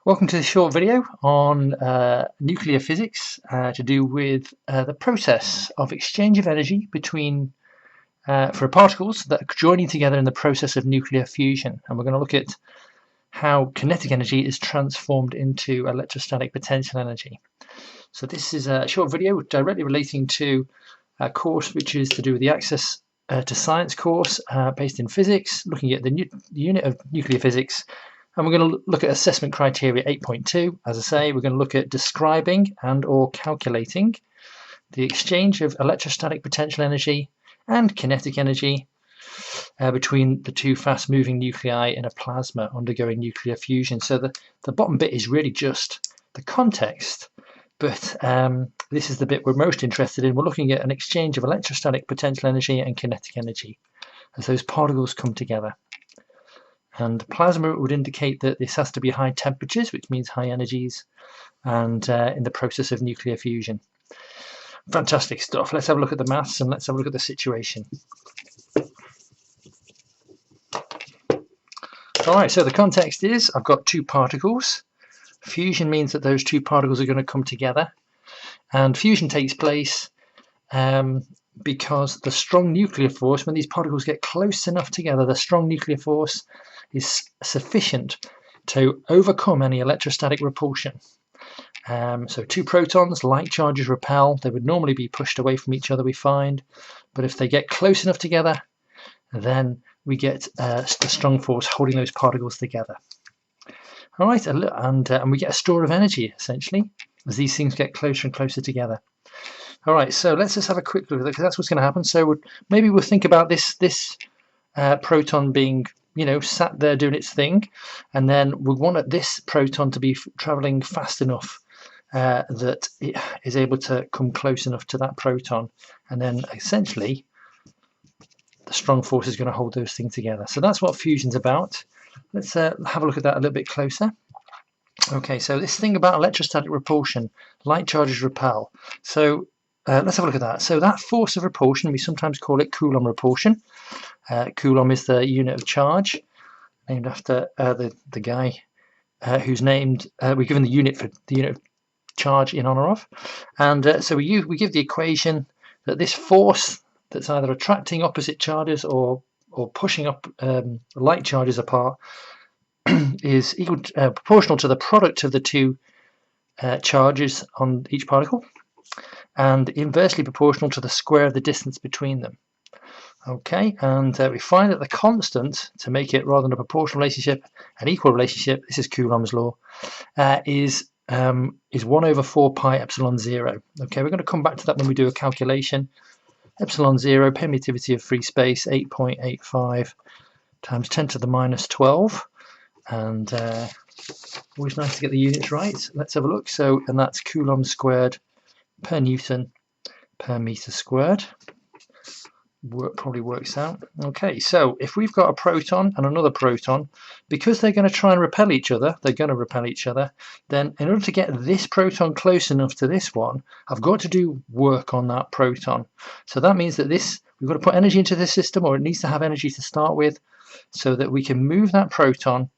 Welcome to this short video on nuclear physics to do with the process of exchange of energy between for particles that are joining together in the process of nuclear fusion. And we're going to look at how kinetic energy is transformed into electrostatic potential energy. So this is a short video directly relating to a course which is to do with the Access to Science course based in physics, looking at the unit of nuclear physics. And we're going to look at assessment criteria 8.2. As I say, we're going to look at describing and or calculating the exchange of electrostatic potential energy and kinetic energy between the two fast-moving nuclei in a plasma undergoing nuclear fusion. So the bottom bit is really just the context, but this is the bit we're most interested in. We're looking at an exchange of electrostatic potential energy and kinetic energy as those particles come together. And plasma would indicate that this has to be high temperatures, which means high energies, and in the process of nuclear fusion. Fantastic stuff. Let's have a look at the maths and let's have a look at the situation. All right, so the context is I've got two particles. Fusion means that those two particles are going to come together, and fusion takes place because the strong nuclear force, when these particles get close enough together, the strong nuclear force is sufficient to overcome any electrostatic repulsion. So two protons, like charges, repel. They would normally be pushed away from each other, we find, but if they get close enough together, then we get the strong force holding those particles together. All right, and we get a store of energy, essentially, as these things get closer and closer together. All right, so let's just have a quick look at that, because that's what's going to happen. So maybe we'll think about this proton being, sat there doing its thing, and then we want this proton to be traveling fast enough that it is able to come close enough to that proton, and then essentially the strong force is going to hold those things together. So that's what fusion's about. Let's have a look at that a little bit closer. Okay, so this thing about electrostatic repulsion, like charges repel. So let's have a look at that. So that force of repulsion, we sometimes call it Coulomb repulsion. Coulomb is the unit of charge, named after the guy who's named. We're given the unit for the unit of charge in honor of, and so we give the equation that this force that's either attracting opposite charges or pushing up like charges apart is equal proportional to the product of the two charges on each particle, and inversely proportional to the square of the distance between them. Okay, and we find that the constant, to make it rather than a proportional relationship, an equal relationship, this is Coulomb's law, is 1 over 4 pi epsilon 0. Okay, we're going to come back to that when we do a calculation. Epsilon 0, permittivity of free space, 8.85 times 10 to the minus 12. And always nice to get the units right. Let's have a look. So, and that's Coulomb squared per Newton per meter squared. Probably works out. Okay, so if we've got a proton and another proton, because they're going to try and repel each other, then in order to get this proton close enough to this one, I've got to do work on that proton. So that means that we've got to put energy into this system, or it needs to have energy to start with, so that we can move that proton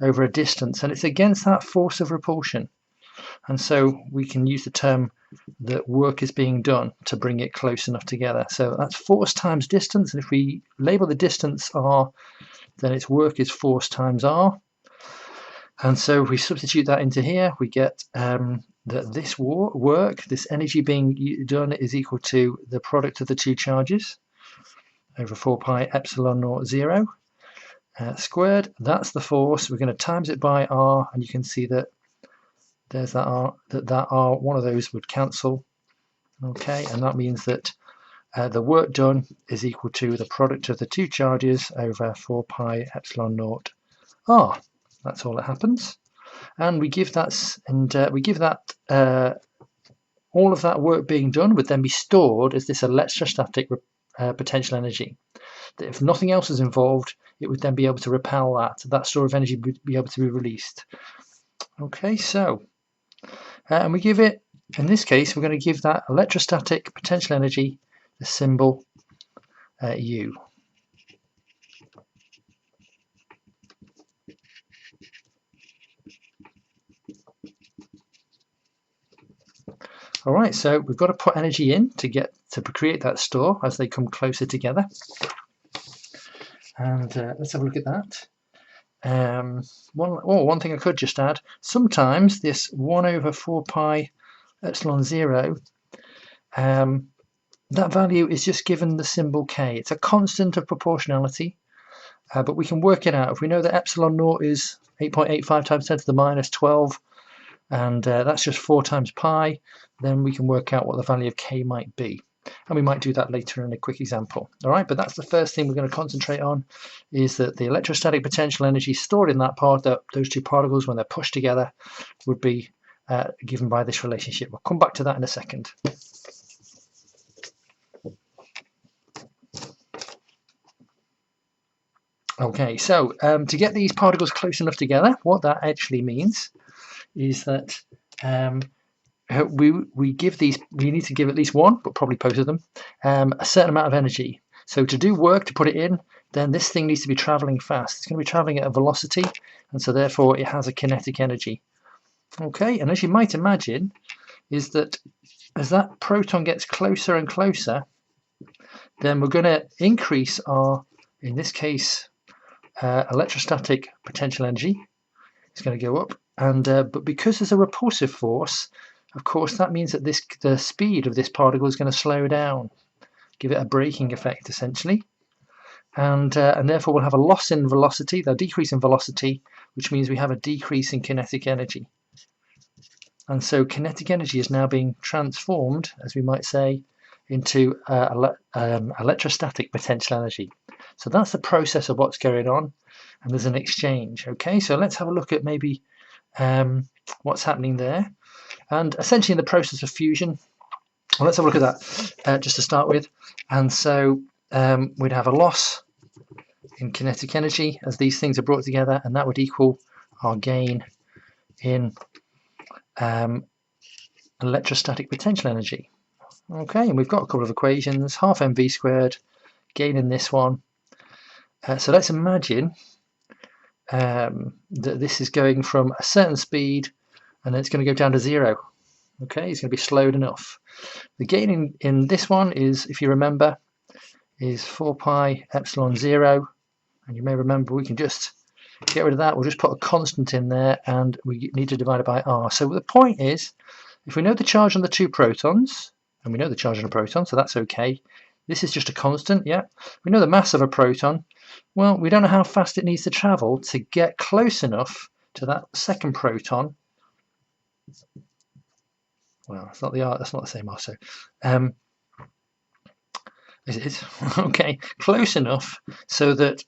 over a distance, and it's against that force of repulsion. And so we can use the term that work is being done to bring it close enough together. So that's force times distance, and if we label the distance r, then its work is force times r. And so if we substitute that into here, we get that this work, this energy being done, is equal to the product of the two charges over 4 pi epsilon naught 0 squared. That's the force. We're going to times it by r, and you can see that there's that r, that r, one of those would cancel. Okay, and that means that the work done is equal to the product of the two charges over 4 pi epsilon naught r. That's all that happens, and we give that, all of that work being done would then be stored as this electrostatic potential energy. That if nothing else is involved, it would then be able to repel that store of energy would be able to be released. Okay, so and we give it, in this case, we're going to give that electrostatic potential energy the symbol U. All right, so we've got to put energy in to create that store as they come closer together. And let's have a look at that. One thing I could just add, sometimes this 1 over 4 pi epsilon 0, that value is just given the symbol k. It's a constant of proportionality, but we can work it out. If we know that epsilon naught is 8.85 times 10 to the minus 12, and that's just 4 times pi, then we can work out what the value of k might be. And we might do that later in a quick example. All right, but that's the first thing we're going to concentrate on, is that the electrostatic potential energy stored in that part, those two particles, when they're pushed together, would be given by this relationship. We'll come back to that in a second. Okay, so to get these particles close enough together, what that actually means is that we need to give at least one, but probably both of them, a certain amount of energy. So to do work, to put it in, then this thing needs to be traveling fast. It's going to be traveling at a velocity, and so therefore it has a kinetic energy. Okay, and as you might imagine, is that as that proton gets closer and closer, then we're going to increase our, in this case, electrostatic potential energy. It's going to go up, and but because there's a repulsive force, of course, that means that the speed of this particle is going to slow down, give it a braking effect essentially, and therefore we'll have a loss in velocity, a decrease in velocity, which means we have a decrease in kinetic energy. And so kinetic energy is now being transformed, as we might say, into electrostatic potential energy. So that's the process of what's going on, and there's an exchange. Okay, so let's have a look at maybe what's happening there. And essentially in the process of fusion, well, let's have a look at that just to start with. And so we'd have a loss in kinetic energy as these things are brought together, and that would equal our gain in electrostatic potential energy. Okay, and we've got a couple of equations, half mv squared, gain in this one. So let's imagine that this is going from a certain speed, and then it's going to go down to 0. Okay, it's going to be slowed enough. The gain in this one is, if you remember, is 4 pi epsilon 0, and you may remember we can just get rid of that. We'll just put a constant in there, and we need to divide it by r. So the point is, if we know the charge on the two protons, and we know the charge on a proton, so that's okay. This is just a constant, yeah. We know the mass of a proton. Well, we don't know how fast it needs to travel to get close enough to that second proton. Well, that's not the R, that's not the same R, so is it? Okay, close enough so that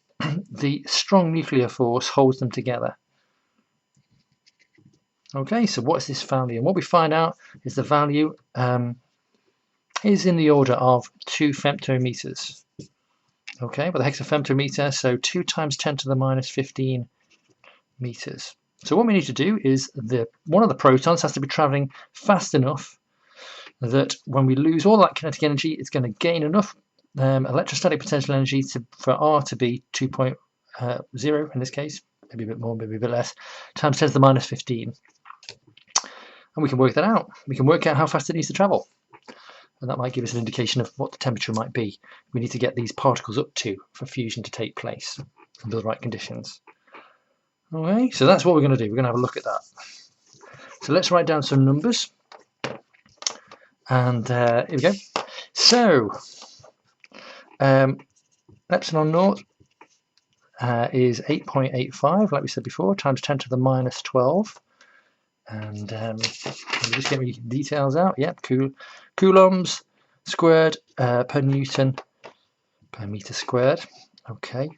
the strong nuclear force holds them together. Okay, so what's this value? And what we find out is the value is in the order of 2 femtometers. Okay, with a hexafemtometer, so 2 times 10 to the minus 15 meters. So what we need to do is one of the protons has to be traveling fast enough that when we lose all that kinetic energy, it's going to gain enough electrostatic potential energy for R to be 2.0 in this case, maybe a bit more, maybe a bit less, times 10 to the minus 15. And we can work that out. We can work out how fast it needs to travel. And that might give us an indication of what the temperature might be. We need to get these particles up to for fusion to take place under the right conditions. Okay, so that's what we're going to do. We're going to have a look at that. So let's write down some numbers. And here we go. So epsilon naught is 8.85, like we said before, times 10 to the minus 12. And let me just get my details out. Yep, coulombs squared per Newton per meter squared. Okay,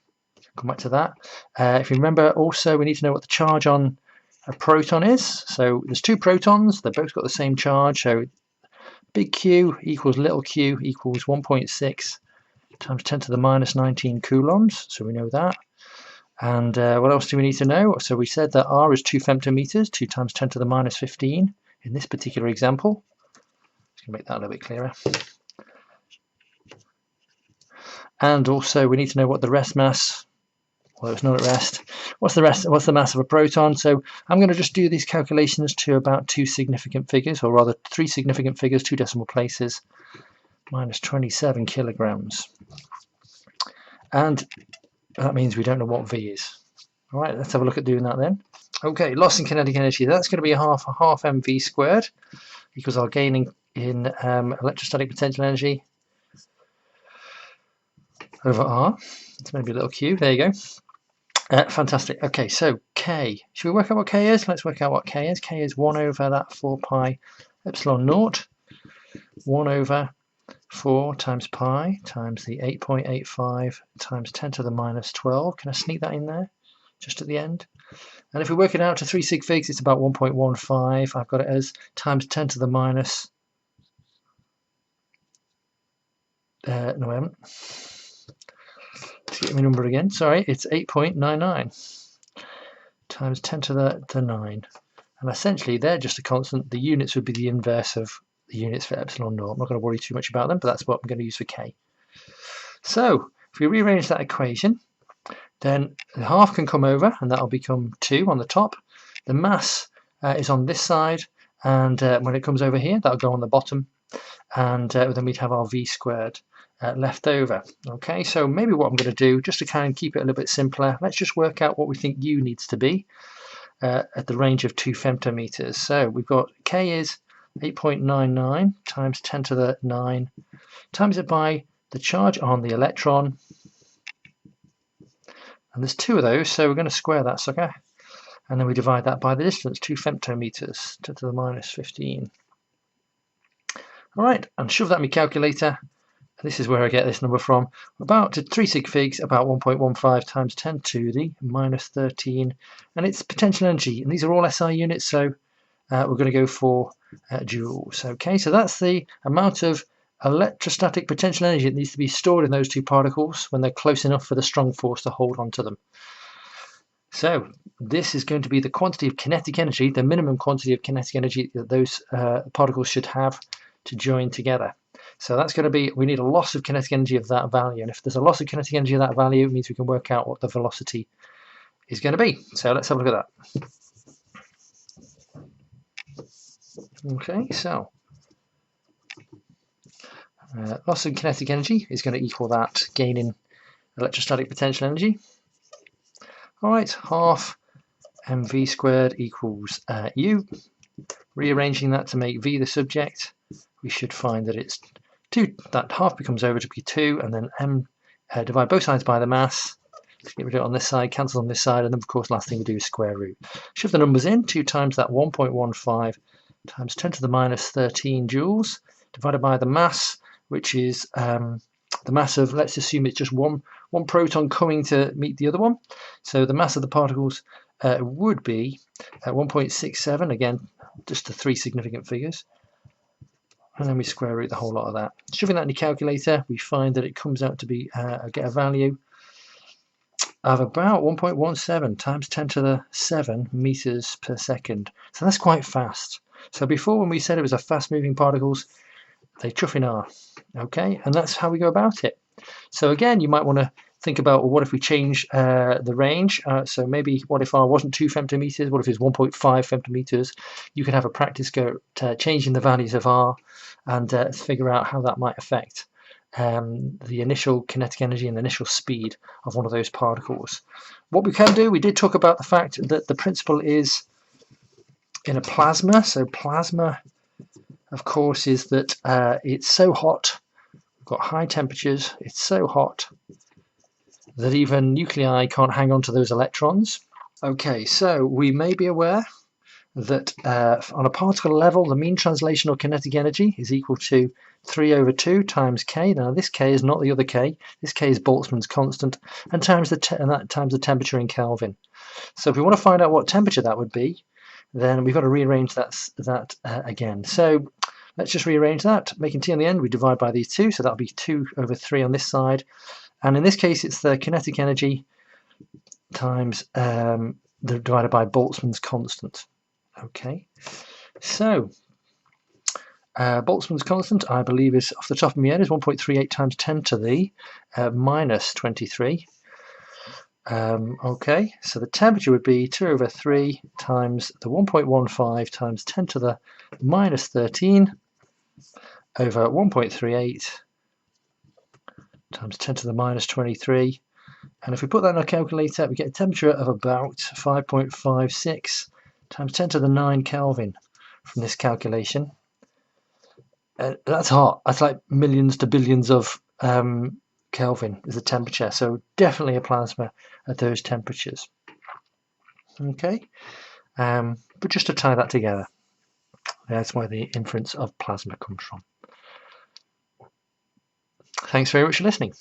come back to that. If you remember, also we need to know what the charge on a proton is. So there's two protons, they've both got the same charge. So big Q equals little q equals 1.6 times 10 to the minus 19 coulombs. So we know that. And what else do we need to know? So we said that R is 2 femtometers, 2 times 10 to the minus 15 in this particular example. Just going to make that a little bit clearer. And also we need to know what the rest mass although it's not at rest. What's the mass of a proton? So I'm going to just do these calculations to about 2 significant figures, or rather 3 significant figures, 2 decimal places, minus 27 kilograms. And that means we don't know what V is. All right, let's have a look at doing that then. Okay, loss in kinetic energy. That's going to be a half mv squared equals our gain in electrostatic potential energy over r. It's maybe a little q. There you go. Fantastic. Okay, so K. Should we work out what K is? Let's work out what K is. K is 1 over that 4 pi epsilon naught. 1 over 4 times pi times the 8.85 times 10 to the minus 12. Can I sneak that in there just at the end? And if we work it out to 3 sig figs, it's about 1.15. I've got it as times 10 to the minus... no, I haven't. Let's get my number again. Sorry, it's 8.99 times 10 to the 9. And essentially, they're just a constant. The units would be the inverse of the units for epsilon naught. I'm not going to worry too much about them, but that's what I'm going to use for K. So, if we rearrange that equation, then the half can come over, and that'll become 2 on the top. The mass is on this side, and when it comes over here, that'll go on the bottom. And then we'd have our V squared left over. Okay, so maybe what I'm going to do, just to kind of keep it a little bit simpler, let's just work out what we think U needs to be at the range of 2 femtometers. So we've got K is 8.99 times 10 to the 9 times it by the charge on the electron. And there's 2 of those, so we're going to square that sucker. And then we divide that by the distance, 2 femtometers, 10 to the minus 15. All right, and shove that in my calculator. This is where I get this number from. About 3 sig figs, about 1.15 times 10 to the minus 13. And it's potential energy. And these are all SI units, so we're going to go for joules. Okay, so that's the amount of electrostatic potential energy that needs to be stored in those 2 particles when they're close enough for the strong force to hold on to them. So this is going to be the quantity of kinetic energy, the minimum quantity of kinetic energy that those particles should have to join together. So that's going to be, we need a loss of kinetic energy of that value, and if there's a loss of kinetic energy of that value, it means we can work out what the velocity is going to be. So let's have a look at that. Okay, so loss of kinetic energy is going to equal that gain in electrostatic potential energy. All right, half mv squared equals U. Rearranging that to make V the subject, we should find that it's 2, that half becomes over to be 2, and then m, divide both sides by the mass, get rid of it on this side, cancel on this side, and then of course last thing we do is square root. Shove the numbers in, 2 times that 1.15 times 10 to the minus 13 joules, divided by the mass, which is the mass of, let's assume it's just one proton coming to meet the other one. So the mass of the particles would be 1.67, again, just the 3 significant figures. And then we square root the whole lot of that. Shoving that in the calculator, we find that it comes out to be, get a value of about 1.17 times 10 to the 7 meters per second. So that's quite fast. So before, when we said it was a fast moving particles, they chuff in R. Okay, and that's how we go about it. So again, you might want to think about, well, what if we change the range? So maybe what if R wasn't 2 femtometers? What if it's 1.5 femtometers? You could have a practice go to changing the values of R and figure out how that might affect the initial kinetic energy and the initial speed of one of those particles. What we can do, we did talk about the fact that the principle is in a plasma. So plasma, of course, is that it's so hot, we've got high temperatures, it's so hot that even nuclei can't hang on to those electrons. Okay, so we may be aware that on a particle level, the mean translational kinetic energy is equal to 3 over 2 times K. Now this K is not the other K, this K is Boltzmann's constant, and times the temperature in Kelvin. So if we want to find out what temperature that would be, then we've got to rearrange that again. So let's just rearrange that, making T on the end, we divide by these 2, so that'll be 2 over 3 on this side. And in this case, it's the kinetic energy times divided by Boltzmann's constant. Okay, so Boltzmann's constant, I believe, is off the top of my head, is 1.38 times 10 to the minus 23. Okay, so the temperature would be 2 over 3 times the 1.15 times 10 to the minus 13 over 1.38 times 10 to the minus 23. And if we put that in our calculator, we get a temperature of about 5.56 times 10 to the 9 Kelvin from this calculation. That's hot. That's like millions to billions of Kelvin is the temperature. So definitely a plasma at those temperatures. Okay, but just to tie that together, that's where the inference of plasma comes from. Thanks very much for listening.